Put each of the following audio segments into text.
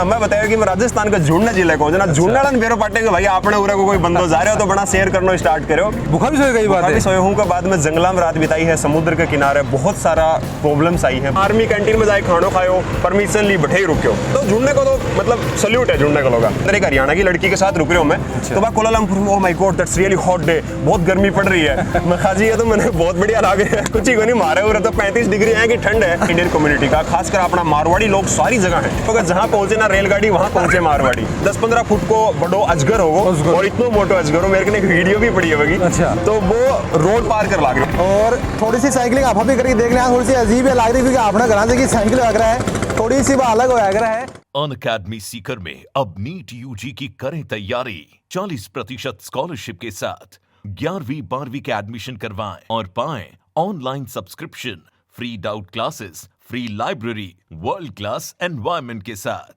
मैं बताया कि मैं राजस्थान का झुंड जिले को जना झुंडन बेरो पाटे के भाई आपने उरे को कोई बंदो जा रहे हो तो बड़ा शेयर करना स्टार्ट करो। भूखा भी सोए कई बात है। सोए हूं के बाद में जंगला में रात बिताई है, समुद्र के किनारे बहुत सारा प्रॉब्लम्स आई है। आर्मी कैंटीन में जाए खानो खाओ, परमिशन ली बैठे ही रुके हो तो झुंडने को तो मतलब सल्यूट है झुंडने को लोग। अंदर एक हरियाणा की लड़की के साथ रुक रहे हो मैं तो मैं कोलालमपुर में, oh my God that's really hot day, बहुत गर्मी पड़ रही है। मैं खाजी ये तो मैंने बहुत बढ़िया लगे कुछ ही को नहीं मारे हो तो 35 डिग्री है कि ठंड है। इंडियन कम्युनिटी का खासकर अपना मारवाड़ी लोग सारी जगह है तो जहाँ पहुंचे ना रेलगाड़ी वहाँ पहुंचे मारवाड़ी। 10-15 फुट को बड़ो अजगर होगो और इतना मोटो अजगर हो, मेरे को एक वीडियो भी पड़ी है अच्छा। तो वो रोड पार कर लाग रही और थोड़ी सी साइकिलिंग आप भी करके देख लें, थोड़ी सी अजीब है लग रही क्योंकि अपना घर से की साइकिल लग रहा है, थोड़ी सी अलग हो रहा है। अनअकैडमी सीकर में अब नीट यूजी की करें तैयारी 40% स्कॉलरशिप के साथ 11वीं 12वीं के एडमिशन करवाएं और पाएं online subscription, free doubt classes, free library, world class environment के साथ।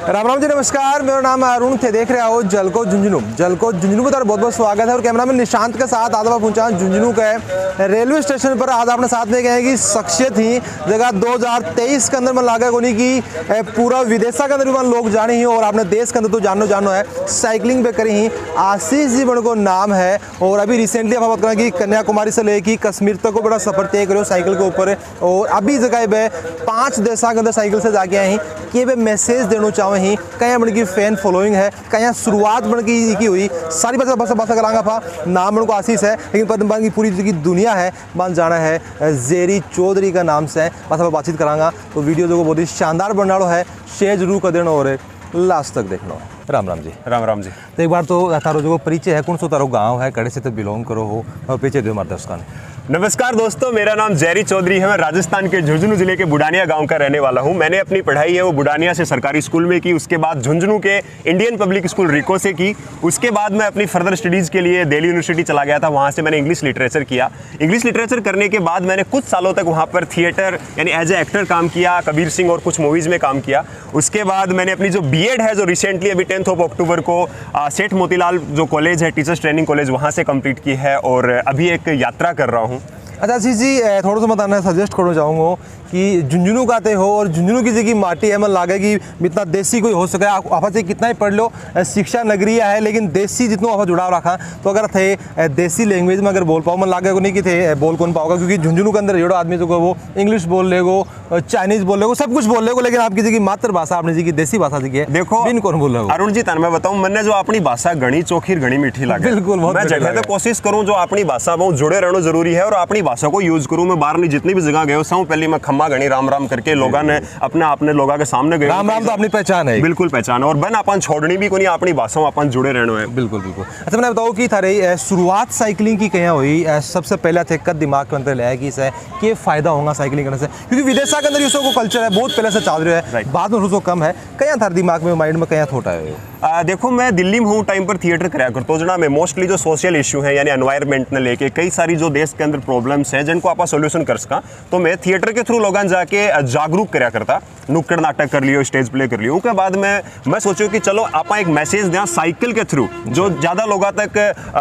राम राम जी, नमस्कार। मेरा नाम अरुण थे, देख रहे हो जलको झुंझुनू में तार बहुत बहुत स्वागत है। और कैमरा में निशांत के साथ आज पहुंचा झुंझुनू के रेलवे स्टेशन पर। आज अपने साथ में गए कि शख्सियत ही जगह 2023 के अंदर मन लागा कोनी की पूरा विदेशा के अंदर भी लोग जाने ही और अपने देश के अंदर तो जानो है साइकिलिंग पे करी ही आशीष जी बन को नाम है। और अभी रिसेंटली आप बात करें कि कन्याकुमारी से लेकर कश्मीर तक को बड़ा सफर तय करो साइकिल के ऊपर। और अभी जगह पे 5 देशों के अंदर साइकिल से जाके आई कि वे मैसेज देना चाहो ही कहीं बन की फैन फॉलोइंग है, कहीं शुरुआत बन की हुई सारी बस करांगा था। नाम बन को आशीष है लेकिन पर की पूरी की दुनिया है बन जाना है जेरी चौधरी का नाम से बस आप बातचीत करांगा। तो वीडियो जो बहुत ही शानदार बनना है, शेयर जरूर कर देना और लास्ट तक देखना है। राम राम जी। राम राम जी। तो एक बार तो तारो जो परिचय है, कौन सो तारो गाँव है, कड़े से तो बिलोंग करो हो और परिचय दो हमारे दर्शकों ने। नमस्कार दोस्तों, मेरा नाम जेरी चौधरी है। मैं राजस्थान के झुंझुनू जिले के बुडानिया गांव का रहने वाला हूं। मैंने अपनी पढ़ाई है वो बुडानिया से सरकारी स्कूल में की, उसके बाद झुंझुनू के इंडियन पब्लिक स्कूल रिको से की। उसके बाद मैं अपनी फर्दर स्टडीज़ के लिए दिल्ली यूनिवर्सिटी चला गया था, वहाँ से मैंने इंग्लिश लिटरेचर किया। इंग्लिश लिटरेचर करने के बाद मैंने कुछ सालों तक वहाँ पर थिएटर यानी एज ए एक्टर काम किया, कबीर सिंह और कुछ मूवीज़ में काम किया। उसके बाद मैंने अपनी जो बीएड है जो रिसेंटली अभी 10 अक्टूबर को सेठ मोतीलाल जो कॉलेज है टीचर्स ट्रेनिंग कॉलेज वहाँ से कंप्लीट की है और अभी एक यात्रा कर रहा हूँ। अच्छा आशीष जी, थोड़ा सा बताना सजेस्ट करना चाहूँगा कि झुंझुनू का आते हो और झुंझुनू की जगह माटी है, मन लागे कि इतना देसी कोई हो सके। आप से कितना ही पढ़ लो, शिक्षा नगरीय है लेकिन देसी जितना आप जुड़ाव रखा तो अगर थे देसी लैंग्वेज में अगर बोल पाओ मन लागे को नहीं कि थे बोल कौन पाओगे क्योंकि झुंझुनू के अंदर जोड़ो आदमी जो वो इंग्लिश बोल लेगो, चाइनीज बोल लेगो, सब कुछ बोल लेगो, लेकिन आपकी जगह मातृभाषा अपनी जगह देसी भाषा जगह देखो बिन कौन बोल रहा अरुण जी मैं बताऊँ मैंने जो अपनी भाषा घनी चोखी घनी मीठी लगे। बिल्कुल, मैं जगह तो कोशिश करूँ जो अपनी भाषा बहुत जुड़े रहना जरूरी है और अपनी भाषा को यूज करूँ। मैं बाहर जितनी भी जगह गए हूँ पहले मैं खम्मा घनी राम राम करके लोगों ने अपने लोगों के सामने गए। राम राम तो अपनी पहचान है, बिल्कुल पहचान है और बन अपन छोड़नी भी कोनी, अपनी भाषा अपन जुड़े रहना है। बिल्कुल बिल्कुल। अच्छा मैंने बताओ कि थारे शुरुआत साइकिलिंग की कहाँ हुई, सबसे पहले थे कद दिमाग के अंदर लाया कि इसे क्या फायदा होगा साइकिलिंग करने से, क्योंकि विदेशा के अंदर ये को कल्चर है बहुत पहले से चल रहा है, बाद में उसको कम है। कहाँ थारे दिमाग में माइंड में कहाँ थोटा है? देखो मैं दिल्ली में हूँ टाइम पर थिएटर कराया करता हूँ जना मैं मोस्टली जो सोशल इशू है यानी एनवायरनमेंट ने लेके कई सारी जो देश के अंदर प्रॉब्लम्स हैं जिनको आप सोल्यूशन कर सका तो मैं थिएटर के थ्रू लोगों जाके जागरूक कराया करता, नुक्कड़ नाटक कर लियो, स्टेज प्ले कर लियो। उसके बाद मैं सोचो कि चलो आप एक मैसेज दें साइकिल के थ्रू जो ज़्यादा लोगों तक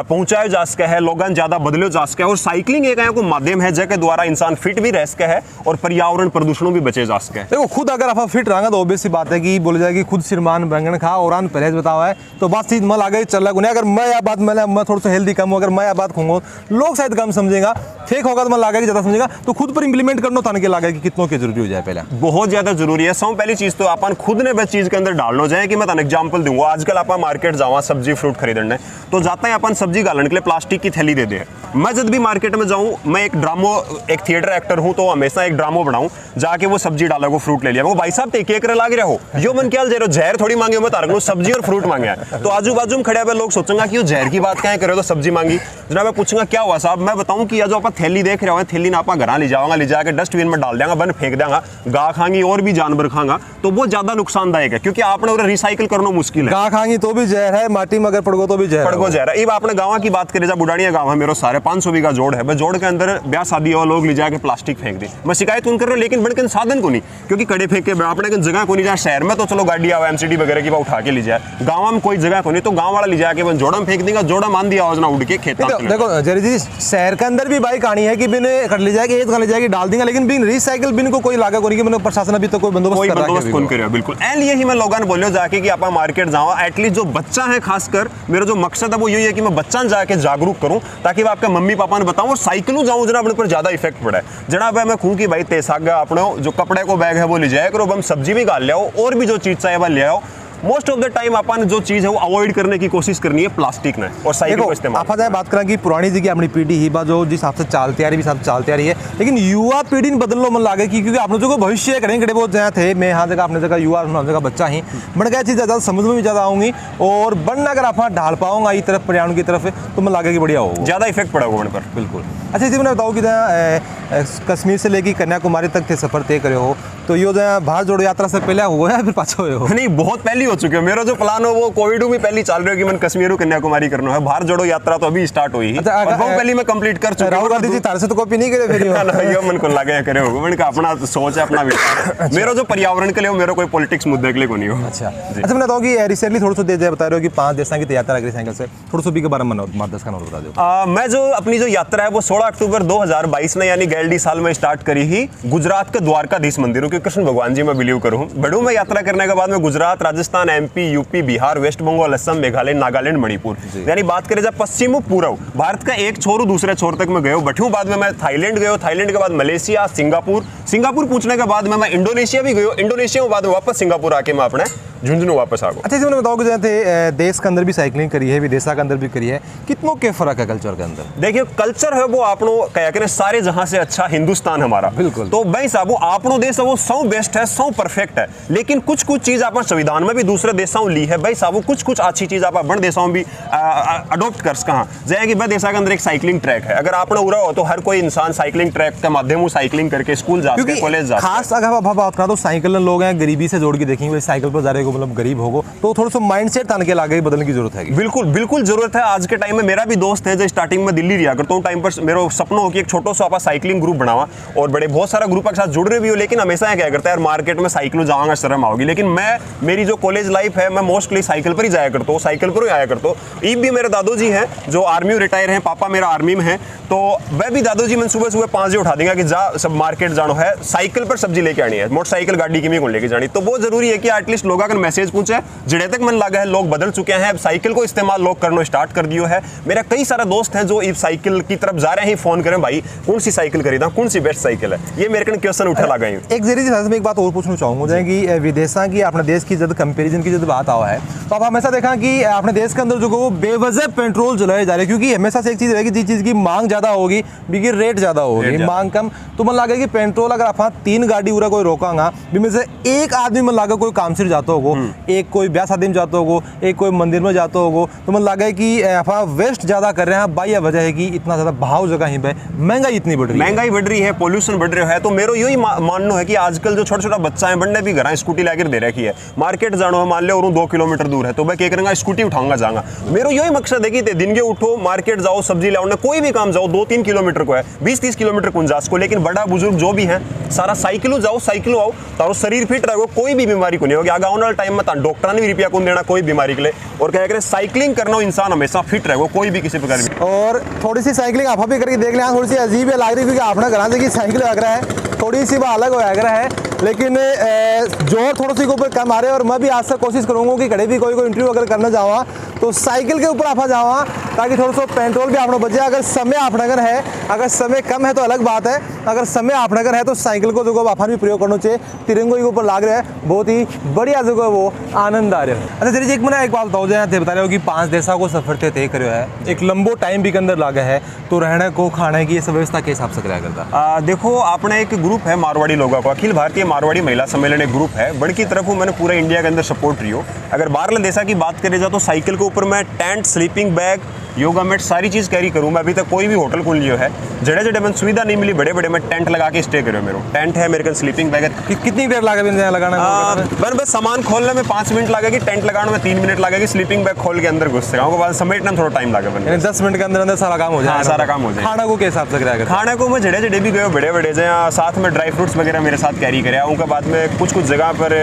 पहुँचाया जा सके है, लोगों ज़्यादा बदलो जा सके। और साइकिलिंग एक को माध्यम है जिसके द्वारा इंसान फिट भी रह सके है और पर्यावरण प्रदूषणों भी बचे जा सके। देखो खुद अगर आप फिट रहेंगे तो ऑब्वियस सी बात है कि बोले जाएगी खुद सिरमान बैंगन खा और परहेज बताओ है तो बात चीज मन आगे चल रहा। अगर मैं यह बात मैं थोड़ा सा हेल्दी कम हूँ, अगर मैं यह बात खाऊंगा लोग शायद कम समझेगा, फेक होगा तो मन लागेगा ज़्यादा समझेगा। तो खुद पर इंप्लीमेंट करना था के लागेगा कि कितनों की जरूरी हो जाए, पहले बहुत ज़्यादा जरूरी है। सब पहली चीज़ तो अपन खुद ने बस चीज़ के अंदर डालना जाए कि मैं तन एग्जाम्पल दूंगा। आजकल आप मार्केट जावा सब्जी फ्रूट खरीदने तो जाता है अपन सब्जी गालने के लिए प्लास्टिक की थैली दे दे। मैं जब भी मार्केट में जाऊँ मैं एक थिएटर एक्टर हूँ तो हमेशा एक ड्रामो बनाऊँ जाके वो सब्जी डाला वो फ्रूट ले लिया। वो भाई साहब टेक लाग रहा हो यो मन क्या जहर थोड़ी मांगे मैं तारक सब्जी और फ्रूट मांगे तो आजू बाजू में खड़े हुए लोग सोचेंगे कि वो जहर की बात क्या करे तो सब्जी मांगी। जनाब मैं पूछूंगा क्या हुआ साहब, मैं बताऊं कि जो आप थैली देख रहे हो थैली ना आप घर ले जाओगे, ले जाकर डस्टबिन में डाल देंगे, बन फेंक देंगे, गा खाएंगी और भी जानवर खाएंगा तो वो ज्यादा नुकसानदायक है क्योंकि आपने उन्हें रिसाइकिल करना मुश्किल है। गा खाएंगी तो भी जहर है, माटी में अगर पड़गो तो भी जहर पड़गो जहर है। आपने गाँव की बात करें, बुढ़ानिया गाँव है मेरा सारे 500 बीघा जोड़ है, जोड़ के अंदर ब्याह शादी और लोग ले जाके प्लास्टिक फेंक दी। मैं शिकायत उन कर रहा हूँ लेकिन बनकर साधन को नहीं, क्योंकि कड़े फेंक के अपने जगह को नहीं जाए। शहर में तो चलो गाड़ी आओ एमसीडी वगैरह की उठा के ले जाए, गाँव में कोई जगह को नहीं, तो गाँव वाला ले जाके बन जोड़ा में फेंक देगा, जोड़ा मान दिया आज ना उड़ के खेत। देखो जरी जी, शहर के अंदर भी भाई कहानी है कि बिन कर ले जाएगी, एक ले जाएगी, डाल देंगे, लेकिन बिन रिसाइकिल बिन को कोई लागा को नहीं कि मैंने प्रशासन अभी तो कोई बंदोबस्त कौन करे। बिल्कुल एंड यही मैं लोगों ने बोलियो जाके कि आप मार्केट जाओ, एटलीस्ट जो बच्चा है, खासकर मेरा जो मकसद है वो यही है कि मैं बच्चा जाके जागरूक करूं, ताकि मैं आपके मम्मी पापा ने बताऊं, और साइकिलों जाऊं जना अपने पर ज्यादा इफेक्ट पड़ा है। जनाब मैं कहूं कि भाई तेसागा अपने जो कपड़े को बैग है वो ले जाए करो, हम सब्जी भी गाल ले आओ, और भी जो चीज चाहिए वह ले आओ। मोस्ट ऑफ द टाइम अपन जो चीज है वो अवॉइड करने की कोशिश करनी है प्लास्टिक ने, और साइकिल को इस्तेमाल। आप जाए बात करें कि पुरानी जी की अपनी पीढ़ी ही बा जो जिस हिसाब से चालती आ रही, हिसाब से चालती आ रही है, लेकिन युवा पीढ़ी ने बदलने मन लागे कि क्योंकि आपने जो भविष्य करेंगे वो जहाँ थे, मैं यहाँ जगह अपने जगह युवा जगह बच्चा ही बन गया चीज़ ज़्यादा समझ में भी ज़्यादा आऊँगी, और बनना अगर आप ढाल पाऊंगा इस तरफ पर्यावरण की तरफ तो मन लागे कि बढ़िया हो, ज़्यादा इफेक्ट पड़ेगा उन पर। बिल्कुल। अच्छा इसी मैंने बताऊँ कि कश्मीर से लेकर कन्याकुमारी तक थे सफर तय करे हो, तो यो भारत जोड़ो यात्रा से पहले हुआ है फिर पाछा हुए हो? नहीं, बहुत पहले हो चुके हो। मेरा जो प्लान हो वो कोविड में पहले चल रहा है कि मैं कश्मीर कन्याकुमारी करना है। भारत जोड़ो यात्रा तो अभी स्टार्ट हुई, अच्छा, और वो पहले मैं कंप्लीट कर चुका हूं। राहुल गांधी जी तार से तो कॉपी नहीं करे फिर यो मन को लगे करे हो, मन का अपना सोच है, अपना विचार। मेरा जो पर्यावरण के लिए हो, मेरा कोई पॉलिटिक्स मुद्दे के लिए को नहीं हो। अच्छा मैं बताऊँ कि रिसेंटली थोड़ा सा दे बता रहे हो कि 5 देशों की यात्रा करी साइकिल से, थोड़ा सा भी के बारे में मार्गदर्शन का बता दो। मैं जो अपनी जो यात्रा है वो 16 अक्टूबर 2022 में यानी गैलडी साल में स्टार्ट करी ही गुजरात के द्वारकाधीश मंदिरों के कृष्ण भगवान जी में बिलीव करूँ बड़ू मैं यात्रा करने के बाद में Gujarat, Rajasthan, MP, UP, Bihar, West Bengal, Assam, Meghalaya, Nagaland, Manipur, यानी बात करें जब पश्चिम पूर्व भारत का एक छोर दूसरे छोर तक मैं गयो बैठूं। बाद में मैं थाईलैंड गयो, थाईलैंड के बाद मलेशिया, सिंगापुर पूछने के बाद में मैं इंडोनेशिया भी गयो, इंडोनेशिया के बाद में वापस सिंगापुर आके मैं अपने झुंझुनू वापस आ गया। अच्छा मैंने बताओ कि जैसे देश के अंदर भी साइकिलिंग करी है, विदेशा के अंदर भी करी है, कितनों के फर्क है कल्चर के अंदर? देखिए कल्चर है वो आपनो क्या करें सारे जहां से अच्छा हिंदुस्तान हमारा, बिल्कुल। तो भाई साहब वो आपनो देश है वो सौ बेस्ट है, सौ परफेक्ट है, लेकिन कुछ चीज आप संविधान में भी दूसरे देशों ली है भाई साहब, वो कुछ अच्छी चीज आप बड़ देशों में भी अडोप्ट कर कहाँ जाएगी। भाई देशा के अंदर एक साइकिलिंग ट्रैक है, अगर आपने उड़ा हो तो हर कोई इंसान साइकिलिंग ट्रैक के माध्यम से साइकिलिंग करके स्कूल जाते हैं, कॉलेज जाते हैं। खास अगर बात करा तो साइकिल लोग हैं गरीबी से जोड़ के देखेंगे, साइकिल पर जा रहे हो मतलब गरीब होगो, तो थोड़ा सा माइंडसेट तान के लागे बदलने की जरूरत है। बिल्कुल जरूरत है आज के टाइम में। मेरा भी दोस्त है जो स्टार्टिंग में दिल्ली रिया करता हूँ टाइम पर, मेरा सपना हो कि एक छोटा सा साइकिलिंग ग्रुप बनावा, और बड़े बहुत सारा ग्रुप के साथ जुड़ रहे भी हो, लेकिन हमेशा क्या करता है यार मार्केट में साइकिल जाऊंगा शर्म आओगी, लेकिन मैं मेरी जो कॉलेज लाइफ है मैं मोस्टली साइकिल पर ही जाया करता हूँ, साइकिल पर ही आया करता हूँ। ये भी मेरे दादू जी हैं जो आर्मी रिटायर हैं, पापा मेरा आर्मी में है, तो वह भी दादू जी मैं सुबह 5 बजे उठा देंगे कि जा सब मार्केट जानो है, साइकिल पर सब्जी लेके आनी है, मोटरसाइकिल गाड़ी की भी लेके जानी, तो वो जरूरी है कि एटलीस्ट लोगों का मैसेज पहुंचे, जिड़े तक मन लगा है लोग बदल चुके हैं, अब साइकिल को इस्तेमाल लोग करना स्टार्ट कर दियो है। मेरा कई सारा दोस्त हैं जो इस साइकिल की तरफ जा रहे हैं, फोन करें भाई कौन सी साइकिल खरीदा, कौन सी बेस्ट साइकिल है, ये मेरे को क्वेश्चन उठा लगा है। एक जरिए से एक बात और पूछना चाहूंगा कि विदेशा की अपने देश की जब कंपैरिजन की जब बात आवा है, तो आप हमेशा देखा कि अपने देश के अंदर जो वो बेवजह पेट्रोल चलाए जा रहे हैं, क्योंकि हमेशा से एक चीज रहेगी जिस चीज की मांग ज्यादा होगी बिकी रेट ज्यादा होगी, मांग कम, तो मन लगे कि पेट्रोल अगर आप 3 गाड़ी उरा कोई रोकांगा में से एक आदमी मन लगे कोई काम से जाता होगो, एक कोई ब्याह शादी में जाता होगो, एक कोई मंदिर में जाता होगो, तो मन लगे कि आप वेस्ट ज्यादा कर रहे हैं। बाई वजह है कि इतना ज्यादा भाव जगह ही पे महंगाई इतनी बढ़ रही है, पोल्यूशन बढ़ रहा है, तो मेरा यही मानना है कि आजकल जो छोटा बच्चा है बनने भी घर स्कूटी लेकर दे रखी है, मार्केट जानो है मान लो और 2 किलोमीटर दूर है, तो मैं क्या करूंगा स्कूटी उठाऊंगा जाऊंगा। मेरा यही मकसद है कि दिन के उठो मार्केट जाओ, सब्जी लाओ, कोई भी काम जाओ, 2-3 किलोमीटर को है, 20-30 किलोमीटर कुंजास को, लेकिन बड़ा बुजुर्ग जो भी है सारा साइकिलो जाओ, साइकिलो आओ, तारो शरीर फिट रहेगा, कोई भी बीमारी को नहीं होगी। आगे आने वाले टाइम में डॉक्टर ने भी रुपया कौन देना कोई बीमारी के लिए, और क्या करें साइकिलिंग करना इंसान हमेशा फिट रहेगा, कोई भी किसी प्रकार की। और थोड़ी सी साइकिलिंग आप भी करके देख लें, थोड़ी सी अजीब है लग रही क्योंकि आपने घर से साइकिल लग रहा है, थोड़ी सी बात अलग हो रहा है, लेकिन जोर थोड़ी सी के ऊपर कम आ रहे हैं। और मैं भी आज से कोशिश करूंगा कि कड़े भी कोई इंटरव्यू अगर करना जावा तो साइकिल के ऊपर आप जावा, ताकि थोड़ा सा पेट्रोल भी आपने बचे। अगर समय आपने अगर है, अगर समय कम है तो अलग बात है, अगर समय आपने अगर है तो साइकिल को जो आप भी प्रयोग करना चाहिए। तिरंगों के ऊपर लाग रहा है, बहुत ही बढ़िया जो है वो आनंद आ रहा है। अच्छा चलिए एक मैंने एक बात बताओ, जैसे बता रहे हो कि 5 देशों को सफर तय करे है, एक लंबो टाइम भी के अंदर लागा है, तो रहने को खाने की ये सब व्यवस्था के हिसाब से कराया करता? देखो आपने एक ग्रुप है मारवाड़ी लोगों का, अखिल भारतीय मारवाड़ी महिला सम्मेलन एक ग्रुप है, बड़ी की तरफ मैंने पूरे इंडिया के अंदर सपोर्ट रही हो। अगर बाहर देशा की बात करें जाए तो साइकिल के ऊपर मैं tent, sleeping bag, yoga mat सारी चीज़ कैरी करूँ मैं। अभी तक कोई भी होटल खुल लियो है जड़े जड़े मैं सुविधा नहीं मिली, बड़े बड़े मैं टेंट लगा के स्टे करो। मेरे टेंट है, मेरे स्लीपिंग बैग है। कितनी देर लगा लगाना? बन बस सामान खोलने में 5 मिनट लगेगी, टेंट लगाने में 3 मिनट लगेगी, स्लीपिंग बैग खोल के अंदर घुस सका उसके बाद समेटना थोड़ा टाइम लगे। 10 मिनट के अंदर अंदर सारा काम हो जाए। हाँ, सारा काम हो जाए। खाना को के हिसाब से कराया? खाने को मैं जड़े जड़े भी गए बड़े बड़े से, साथ में ड्राई फ्रूट्स वगैरह मेरे साथ कैरी करे। उनके बाद में कुछ जगह पर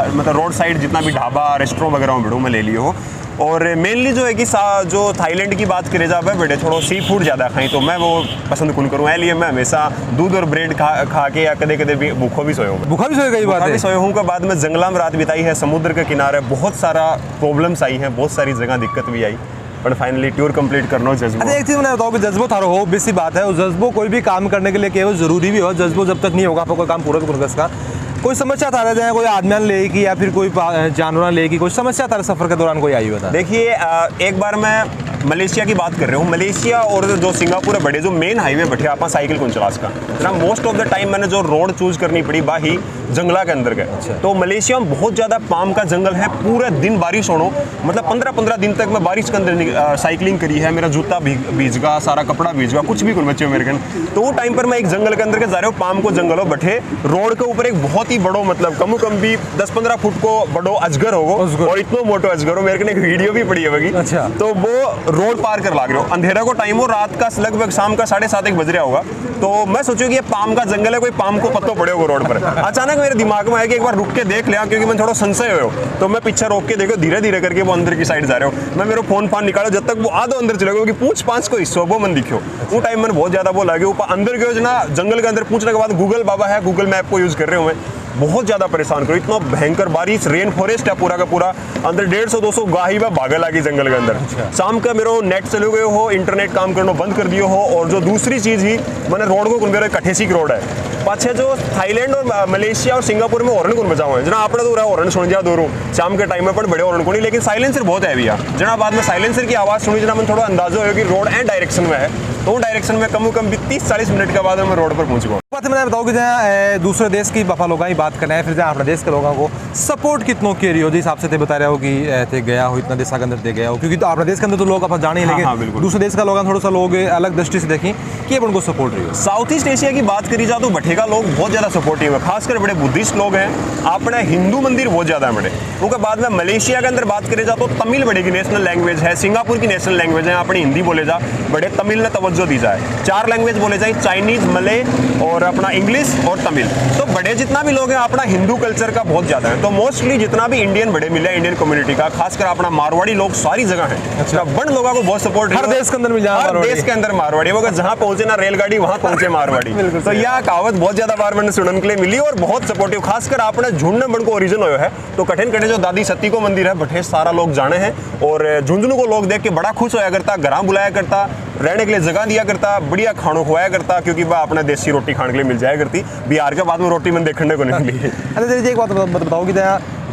मतलब रोड साइड जितना भी ढाबा रेस्टोरेंट वगैरह में बिड़ू मैं ले लियो हो। और मेनली जो है कि जो थाईलैंड की बात करे जा बड़े थोड़ा सी फूड ज़्यादा खाई तो मैं वो पसंद कौन करूँ। इसलिए मैं हमेशा दूध और ब्रेड खा के या कदे कदे भी भूखो भी सोया हूँ। भूखा भी सोए? कई बात है। सोया हूँ के बाद में जंगला में रात बिताई है, समुद्र के किनारे बहुत सारा प्रॉब्लम्स आई हैं, बहुत सारी जगह दिक्कत भी आई, पर फाइनली टूर कंप्लीट करना जज्बो। अच्छा, एक चीज़ मैं बताऊँ कि जज्बो थारो हो बेसी बात है। जज्बो कोई भी काम करने के लिए केवल जरूरी भी हो, जज्बो जब तक नहीं होगा आपको कोई काम पूरा तो का कोई समस्या था जाए, कोई आदमी ले की या फिर कोई जानवर ले की कोई समस्या था सफर के दौरान कोई आई बता? देखिए एक बार मैं मलेशिया की बात कर रहा हूँ। मलेशिया और जो सिंगापुर है बड़े जो मेन हाईवे बैठे आप साइकिल कौन चला सका ना। मोस्ट ऑफ द टाइम मैंने जो रोड चूज करनी पड़ी बाही जंगला के अंदर गए। तो मलेशिया में बहुत ज़्यादा पाम का जंगल है, पूरे दिन बारिश होनो, मतलब 15-15 दिन तक मैं बारिश के अंदर साइकिलिंग करी है। मेरा जूता भीज गया, सारा कपड़ा भीज गया, कुछ भी कुछ बच्चे मेरे कन। तो वो टाइम पर मैं एक जंगल के अंदर के जा रहे हो, पाम को जंगल हो बैठे, रोड के ऊपर एक बहुत ही बड़ो मतलब कम भी 10-15 फुट को बड़ो अजगर होगो और इतना मोटो अजगर हो। मेरे कन एक वीडियो भी पड़ी है वही। अच्छा। तो वो रोड पार कर लाग रहे हो, अंधेरा को टाइम हो, रात का लगभग शाम का 7:30 बज रहा होगा। तो मैं सोचू कि ये पाम का जंगल है, कोई पाम को पत्तो पड़े होगा रोड पर। अचानक मेरे दिमाग में आया कि एक बार रुक के देख लिया, क्योंकि मैं थोड़ा संशय हो। तो मैं पीछे रोक के देखो, धीरे धीरे करके वो अंदर की साइड जा रहे हो। मैं मेरा फोन निकालो, जब तक वो आधो अंदर चले गए कि पूछ पांच को हिस्सों वो मन दिखो। वो टाइम मैंने बहुत ज्यादा वो लगे ऊपर अंदर गए ना जंगल के अंदर। पूछने के बाद गूगल बाबा है, गूगल मैप को यूज कर रहे हो। मैं बहुत ज्यादा परेशान करो, इतना भयंकर बारिश, रेन फॉरेस्ट है पूरा का पूरा, अंदर 150-200 गाही व भागा लागी जंगल के अंदर। शाम का मेरे नेट चले गए हो, इंटरनेट काम करना बंद कर दियो हो। और जो दूसरी चीज ही मैंने रोड को मेरे कठेसी रोड है पाछे जो थाईलैंड और मलेशिया और सिंगापुर में हॉर्न कौन बजाओ है जना आपने तो हॉर्न सुन जा दूर शाम के टाइम में बड़े हॉर्न को नहीं, लेकिन साइलेंसर बहुत है भैया। जना बाद में साइलेंसर की आवाज सुनी जना मैंने थोड़ा अंदाजा हो कि रोड एंड डायरेक्शन में है, तो वो डायरेक्शन में कम 30-40 मिनट के बाद मैं रोड पर पहुंच गया। बात मैं बताऊँ कि जहाँ दूसरे देश की बफा लोगों की बात करना है, फिर जहाँ अपने देश के लोगों को सपोर्ट कितनों की रही हो, जिस हिसाब से ते बता रहे हो कि थे गया हो इतना देश के अंदर दे गया हो, क्योंकि तो अपने देश के अंदर तो लोग अपन जाने ही, लेकिन दूसरे देश का लोग थोड़ा सा लोग अलग दृष्टि से देखें कि उनको सपोर्ट रही हो। साउथ ईस्ट एशिया की बात करी जाए तो बठेगा लोग बहुत ज्यादा सपोर्टिव है, खासकर बड़े बुद्धिस्ट लोग हैं। अपने हिंदू मंदिर बहुत ज्यादा है बड़े। उसके बाद में मलेशिया के अंदर बात करी जाए तो तमिल बड़े की नेशनल लैंग्वेज है, सिंगापुर की नेशनल लैंग्वेज है, अपनी हिंदी बोले जा, बड़े तमिल ने तवज्जो दी जाए। 4 लैंग्वेज बोले जाए, चाइनीज, मले और अपना इंग्लिश और तमिल। तो बड़े जितना भी लोग हैं अपना हिंदू कल्चर का बहुत ज्यादा है। तो मोस्टली जितना भी इंडियन बड़े मिले इंडियन कम्युनिटी का, खासकर अपना मारवाड़ी लोग सारी जगह है। अच्छा। बड़ लोगों को बहुत सपोर्ट हर देश के अंदर मिल जाए, हर देश के अंदर मारवाड़ी, वो जहाँ पहुंचे ना रेलगाड़ी वहां पहुंचे मारवाड़ी। तो यह कहावत बहुत ज्यादा बार मैंने सुनने के लिए मिली और बहुत सपोर्टिव, खासकर आपने झुंझुनू बन को ओरिजिन हुआ है। तो कठिन कठिन जो दादी सती को मंदिर है बठे सारा लोग जाने हैं और झुंझुनू को लोग देख के बड़ा खुश होया करता, घर बुलाया करता, रहने के लिए जगह दिया करता, बढ़िया खानों खुआया करता, क्योंकि वह अपना देसी रोटी खाने के लिए मिल जाया करती। बिहार के बाद में रोटी मैंने देखने को नहीं मिली। अच्छा एक बात बताओ कि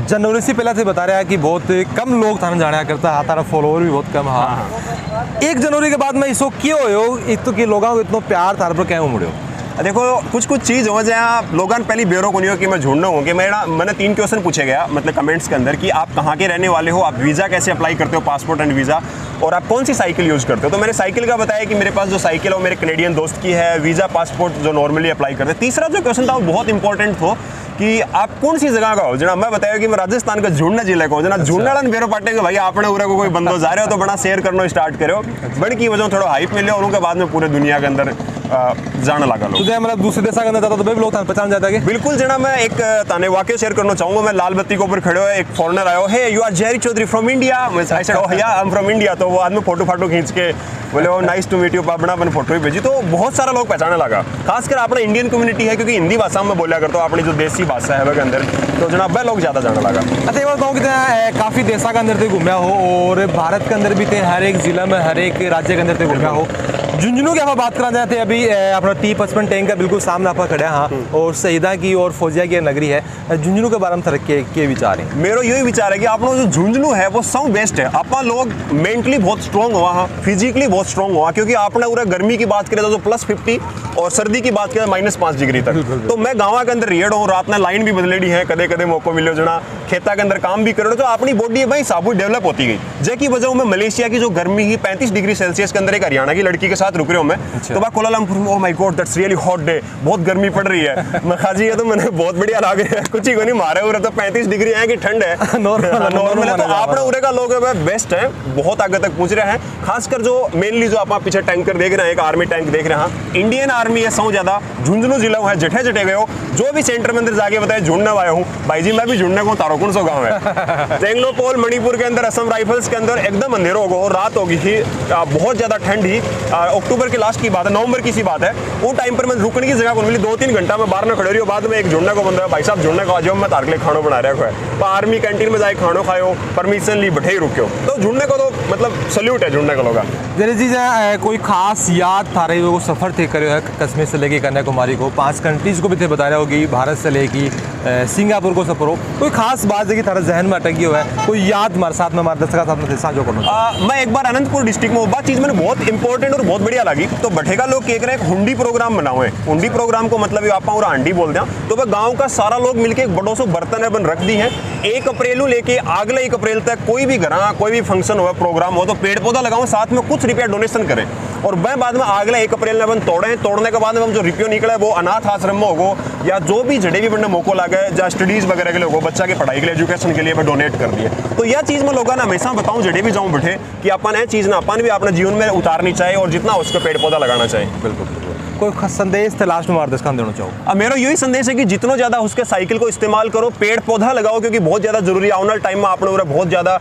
जनवरी से पहले से बता रहा है कि बहुत कम लोग थाने जाना करता है, तारा फॉलोअर भी बहुत कम। हाँ 1 जनवरी के बाद में इसो क्यों हो इतो कि लोगों को इतना प्यार थारे पर क्यों मुड़े? देखो कुछ चीज़ हो जहाँ लोगों ने पहले ब्यूरो को नहीं हो कि मैं ढूंढना हूँ कि मैंने 3 क्वेश्चन पूछे गया मतलब कमेंट्स के अंदर कि आप कहाँ के रहने वाले हो, आप वीज़ा कैसे अप्लाई करते हो, पासपोर्ट एंड वीज़ा, और आप कौन सी साइकिल यूज़ करते हो। तो मैंने साइकिल का बताया कि मेरे पास जो साइकिल है वो मेरे कनेडियन दोस्त की है, वीज़ा पासपोर्ट जो नॉर्मली अप्लाई करते हैं। तीसरा जो क्वेश्चन था वो बहुत इंपॉर्टेंट था कि आप कौन सी जगह का हो। जना मैं बताया कि मैं राजस्थान का झुंझुनू जिले का हूँ। जना झुंझुनू बेरो पाटे के भाई आपने उरा को कोई बंदो जा रहे हो तो बड़ा शेयर करना स्टार्ट करो, बड़ी की वजह थोड़ा हाइप मिले और उनके बाद में पूरे दुनिया के अंदर जाने लगा लोग। तो मतलब दूसरे देश के अंदर जाता तो भी लोग पहचान जाता है। बिल्कुल जना मैं एक ताने वाक्य शेयर करना चाहूंगा। मैं लाल बत्ती के ऊपर खड़े हुए एक फॉरेनर आयो, hey you are Jerry Chaudhary from India. मैं आई सेड ओह या आई एम फ्रॉम इंडिया। तो वो आदमी फोटो खींच के बोले ओ नाइस टू मीट यू, बड़ा अपन फोटो भी भेजी। तो बहुत सारा लोग पहचाने लगा, खासकर अपना इंडियन कम्युनिटी है, क्योंकि हिंदी भाषा में बोला करता हूँ, अपनी जो देसी भाषा है वह के अंदर, तो जनाब लोग ज़्यादा जाने लगा। अच्छा ये बताऊँ कि काफ़ी देशों के अंदर ते घूमया हो और भारत के अंदर भी थे, हर एक जिला में हर एक राज्य के अंदर ते घूमया हो। झुंझुनू की आप बात करना चाहते हैं अभी अपना T55 टैंक का बिल्कुल सामने आपका खड़ा है हाँ और शहीदा की और फौजिया की नगरी है झुंझुनू के बारे में थोड़ा के विचार है मेरो यही विचार है कि आप लोग जो झुंझुनू है वो सब बेस्ट है। आप लोग मेंटली बहुत स्ट्रॉन्ग हुआ हाँ, फिजिकली बहुत स्ट्रॉन्ग हुआ, क्योंकि आपने पूरा गर्मी की बात करें तो +50 और सर्दी की बात करें -5 डिग्री तक। तो मैं गाँव के अंदर रियड हूँ, रात में लाइन भी बदलेड़ी है, कदे कदे मौको मिले जना खेता के अंदर काम भी करो, तो अपनी बॉडी है भाई साबुत डेवलप होती गई। जैकी वजह मैं मलेशिया की जो गर्मी ही 35 डिग्री सेल्सियस के अंदर एक हरियाणा की लड़की के साथ रुक रहा हूँ मैं, तो मैं कोलालमपुर में, oh my God that's really hot day, बहुत गर्मी पड़ रही है। मैं खाजी है तो मैंने बहुत बढ़िया लग रहा है, कुछ ही को नहीं मारे उरे तो 35 डिग्री है कि ठंड है नॉर्मल है। तो आपने उरे का लोग बेस्ट है, बहुत आगे तक पहुंच रहे हैं। खासकर जो मेनली जो आप पीछे टैंकर देख रहे हैं, एक आर्मी टैंक देख रहे हैं, इंडियन आर्मी है सौ ज्यादा। झुंझुनू जिला है, जठे जटे गए हो, जो भी सेंटर में अंदर जाके बताए जुड़ने आया हूँ भाई जी, मैं भी जुड़ने को तारो कौन सो गाँव है तेंगनोपोल मणिपुर के अंदर, असम राइफल्स के अंदर एकदम अंधेरा होगा और रात होगी ही, बहुत ज्यादा ठंड ही। अक्टूबर के लास्ट की बात है, नवंबर की सी बात है, वो टाइम पर मैं रुकने की जगह को मिली, 2-3 घंटा में बाहर में खड़े रही हूँ। बाद में एक जुड़ने को बंदा है, भाई साहब जुड़ने को आ जाओ, मैं तार के लिए खाना बना रहा है, तो आर्मी कैंटीन में जाए खाना खाओ, परमिशन ली बैठे ही रुको। तो जुड़ने को तो मतलब सल्यूट है जुड़ने का लोग। जैसे चीज़ कोई खास याद था रही वो सफ़र थे करे है कश्मीर से लेके कन्याकुमारी को, 5 कंट्रीज को भी थे बता रहे होगी, भारत से लेके सिंगापुर को सफ़र हो, कोई खास बात है कि थारा जहन में अटकी हुआ है, कोई याद हमारे साथ में हमारे दर्शक के साथ में साझा करना। मैं एक बार अनंतपुर डिस्ट्रिक्ट में वो बात चीज़ मैंने बहुत इंपॉर्टेंट और बहुत बढ़िया लगी। तो बठेगा लोग कह रहे हैं हुंडी प्रोग्राम बनाओ है, हुंडी प्रोग्राम को मतलब आप और हांडी बोलते हैं। तो वह गाँव का सारा लोग मिलकर एक बड़ों से बर्तन बन रख दी है, 1 अप्रैल लेके अगले 1 अप्रैल तक कोई भी घर कोई भी फंक्शन हो प्रोग्राम हो तो पेड़ पौधा लगाओ, साथ में कुछ रुपया डोनेशन करें, और वह बाद में अगले 1 अप्रैल में अपन तोड़ने के बाद में हम जो रुपये निकले वो अनाथ आश्रम में होगो या जो भी जड़े भी बनने मौको लगे या स्टडीज वगैरह के लिए होगो, बच्चा की पढ़ाई के लिए एजुकेशन के लिए मैं डोनेट कर दिए। तो यह चीज़ मैं लोगों ने हमेशा बताऊं जड़े भी जाऊं बैठे कि अपन यह चीज़ ना अपन भी अपने जीवन में उतारनी चाहिए और जितना उसका पेड़ पौधा लगाना चाहिए। बिल्कुल कोई संदेश थे लास्ट में मार्गदर्शन देना चाहो? अब मेरा यही संदेश है कि जितना ज़्यादा उसके साइकिल को इस्तेमाल करो, पेड़ पौधा लगाओ, क्योंकि बहुत ज़्यादा जरूरी है। आने वाले टाइम में आपने बहुत ज़्यादा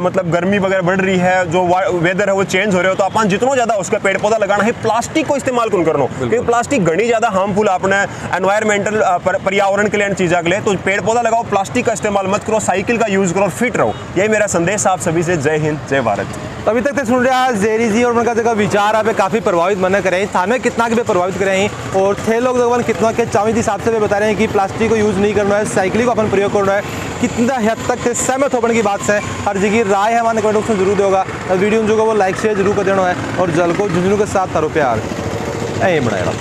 मतलब गर्मी वगैरह बढ़ रही है, जो वेदर है वो चेंज हो रहे हो, तो अपन जितना ज़्यादा उसका पेड़ पौधा लगाना है। प्लास्टिक को इस्तेमाल कौन करना, क्योंकि प्लास्टिक घनी ज़्यादा हार्मफुल अपने एनवायरमेंटल पर्यावरण के लिए चीज़ों के लिए। तो पेड़ पौधा लगाओ, प्लास्टिक का इस्तेमाल मत करो, साइकिल का यूज़ करो और फिट रहो। यही मेरा संदेश आप सभी से। जय हिंद, जय भारत। अभी तक तो सुन रहे हैं जेरी जी और उनका जगह विचार आप काफ़ी प्रभावित मन करें, थाने कितना के भी प्रभावित करें और थे लोग जगह कितना के चावी हिसाब से भी बता रहे हैं कि प्लास्टिक को यूज़ नहीं करना है, साइकिल को अपन प्रयोग करना है। कितना हद तक सहमत होने की बात से हर जगह राय है हमारे कमेंट बॉक्स में जरूर देगा। वीडियो जो वो लाइक शेयर जरूर कर देना है और जल को झुंझुनू के साथ तारो प्यार यही बनाएगा।